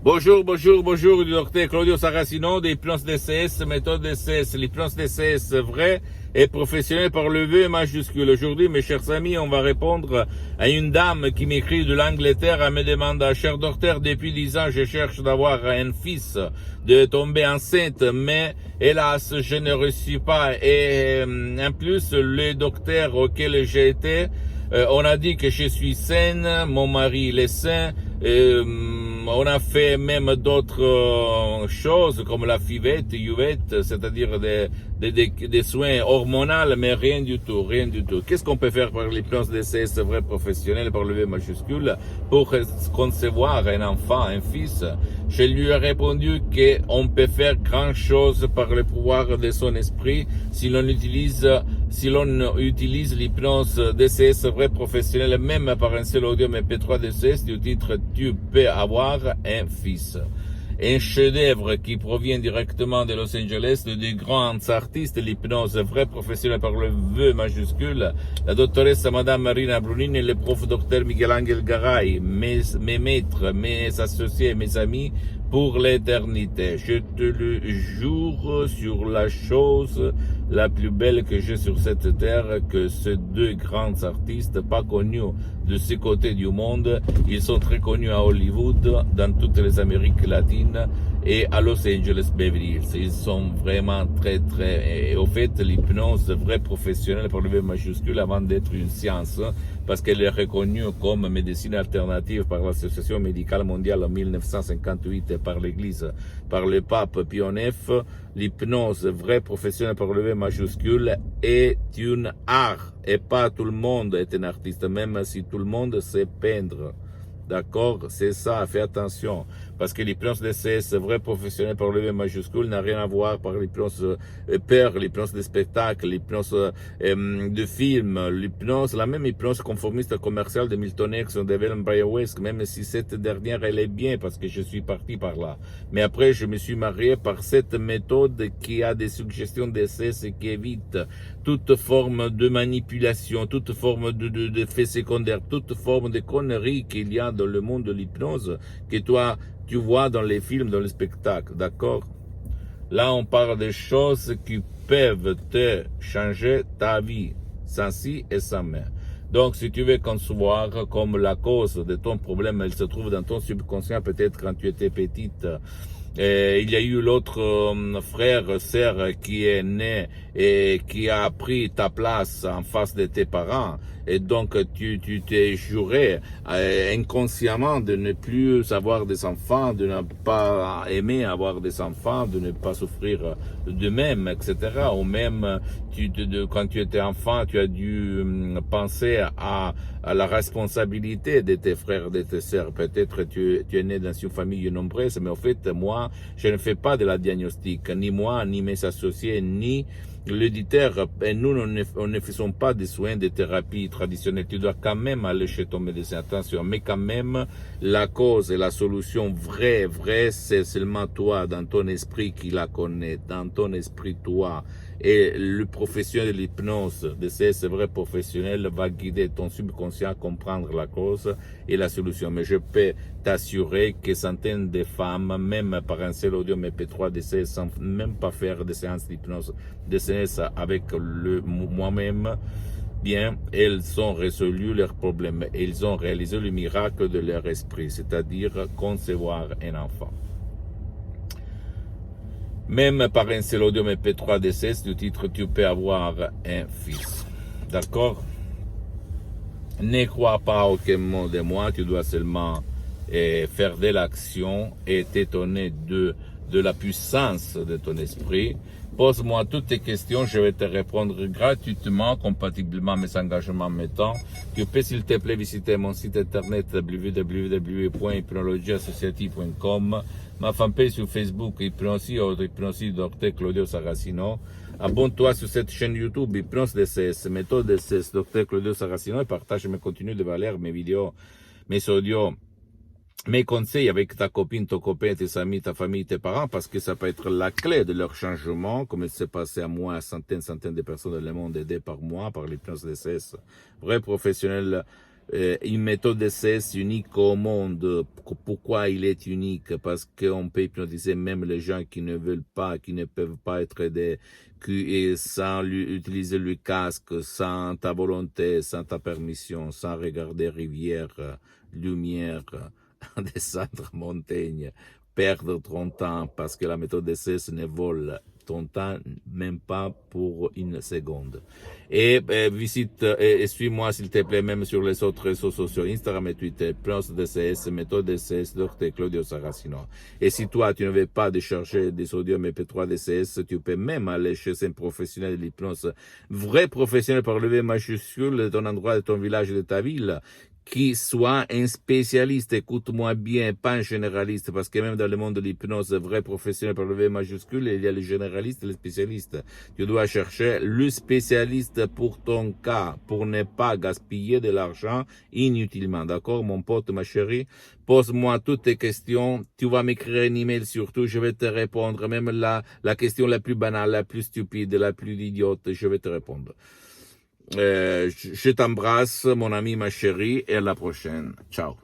Bonjour, du docteur Claudio Saracino d'hypnose DCS, méthode DCS, l'hypnose DCS vrai et professionnel par le V majuscule. Aujourd'hui, mes chers amis, on va répondre à une dame qui m'écrit de l'Angleterre. Elle me demande, cher docteur, depuis 10 ans, je cherche d'avoir un fils, de tomber enceinte, mais hélas, je ne reçus pas. Et en plus, le docteur auquel j'ai été, on a dit que je suis saine, mon mari il est sain. On a fait même d'autres choses comme la fivette, uvette, c'est-à-dire des soins hormonaux, mais rien du tout. Qu'est-ce qu'on peut faire par l'hypnose DCS vrai professionnel, par le V majuscule, pour concevoir un enfant, un fils? Je lui ai répondu qu'on peut faire grand chose par le pouvoir de son esprit si l'on utilise l'hypnose DCS vrai professionnel, même par un seul audio MP3 DCS du titre Tu peux avoir un fils. Un chef-d'œuvre qui provient directement de Los Angeles, de grands artistes de l'hypnose vrai professionnel par le V majuscule, la doctoresse Madame Marina Brunini et le prof docteur Miguel Angel Garay, mes maîtres, mes associés, mes amis, pour l'éternité. Je te le jure sur la chose la plus belle que j'ai sur cette terre, que ces deux grands artistes, pas connus de ce côté du monde, ils sont très connus à Hollywood, dans toutes les Amériques latines et à Los Angeles, Beverly Hills. Ils sont vraiment et au fait, l'hypnose vraie professionnelle par le V majuscule avant d'être une science, parce qu'elle est reconnue comme médecine alternative par l'Association médicale mondiale en 1958 et par l'Église, par le pape Pie IX, l'hypnose vraie professionnelle par le V majuscule est une art, et pas tout le monde est un artiste, même si tout le monde sait peindre. D'accord? C'est ça, fais attention. Parce que l'hypnose DCS, vrai professionnel par le V majuscule, n'a rien à voir par l'hypnose peur, l'hypnose de spectacle, l'hypnose de film, la même hypnose conformiste commerciale de Milton Erickson, de Evelyn Bryan-West, même si cette dernière, elle est bien parce que je suis parti par là. Mais après, je me suis marié par cette méthode qui a des suggestions DCS et qui évite toute forme de manipulation, toute forme d'effet secondaire, toute forme de conneries qu'il y a dans le monde de l'hypnose, que toi, tu vois dans les films, dans les spectacles, d'accord? Là, on parle des choses qui peuvent te changer ta vie, sans si et sans mais. Donc, si tu veux concevoir comme la cause de ton problème, elle se trouve dans ton subconscient, peut-être quand tu étais petite. Il y a eu l'autre frère, sœur qui est né et qui a pris ta place en face de tes parents. Et donc, tu t'es juré inconsciemment de ne plus avoir des enfants, de ne pas aimer avoir des enfants, de ne pas souffrir d'eux-mêmes, etc. Ou même, quand tu étais enfant, tu as dû penser à la responsabilité de tes frères, de tes sœurs. Peut-être tu es né dans une famille nombreuse, mais en fait, moi, je ne fais pas de la diagnostic, ni moi, ni mes associés, ni l'éditeur. Et nous, on ne faisons pas des soins de thérapie traditionnelle. Tu dois quand même aller chez ton médecin, attention. Mais quand même, la cause et la solution vraie, c'est seulement toi, dans ton esprit qui la connaît, dans ton esprit, toi. Et le professionnel de l'hypnose, de ces vrais professionnels, va guider ton subconscient à comprendre la cause et la solution. Mais je peux t'assurer que centaines de femmes, même par un seul audio MP3 d'essai, sans même pas faire des séances d'hypnose, des séances avec moi-même, bien, elles ont résolu leurs problèmes. Elles ont réalisé le miracle de leur esprit, c'est-à-dire concevoir un enfant. Même par un seul audio MP3 DCS du titre Tu peux avoir un fils. D'accord? Ne crois pas aucun mot de moi, tu dois seulement faire de l'action et t'étonner de la puissance de ton esprit. Pose-moi toutes tes questions, je vais te répondre gratuitement, compatiblement à mes engagements mettant. Tu peux, s'il te plaît, visiter mon site internet www.hypnologieassociative.com, ma fanpage sur Facebook, Hypnosie, Dr Claudio Saracino. Abonne-toi sur cette chaîne YouTube, Hypnose DCS, méthode DCS, Dr Claudio Saracino, et partage mes contenus de valeur, mes vidéos, mes audios, mes conseils avec ta copine, ton copain, tes amis, ta famille, tes parents, parce que ça peut être la clé de leur changement, comme il s'est passé à moi, à centaines de personnes dans le monde aidées par moi, par l'hypnose DCS. Vrai professionnel une méthode d'essai unique au monde. Pourquoi il est unique? Parce qu'on peut hypnotiser même les gens qui ne veulent pas, qui ne peuvent pas être aidés, et sans utiliser le casque, sans ta volonté, sans ta permission, sans regarder rivière, lumière, descendre montagne, perdre ton temps, parce que la méthode d'essai ne vole ton temps même pas pour une seconde. Et visite et suis-moi s'il te plaît même sur les autres réseaux sociaux, Instagram et Twitter, Hypnose DCS, méthode DCS, Dr Claudio Saracino. Et si toi tu ne veux pas de chercher des audios MP3 DCS, tu peux même aller chez un professionnel de l'hypnose, vrai professionnel par le V majuscule de ton endroit, de ton village, de ta ville, qui soit un spécialiste, écoute-moi bien, pas un généraliste, parce que même dans le monde de l'hypnose, vrai professionnel par le V majuscule, il y a les généralistes et les spécialistes. Tu dois chercher le spécialiste pour ton cas, pour ne pas gaspiller de l'argent inutilement. D'accord, mon pote, ma chérie? Pose-moi toutes tes questions. Tu vas m'écrire un email surtout, je vais te répondre. Même la question la plus banale, la plus stupide, la plus idiote, je vais te répondre. Je t'embrasse, mon ami, ma chérie, et à la prochaine. Ciao.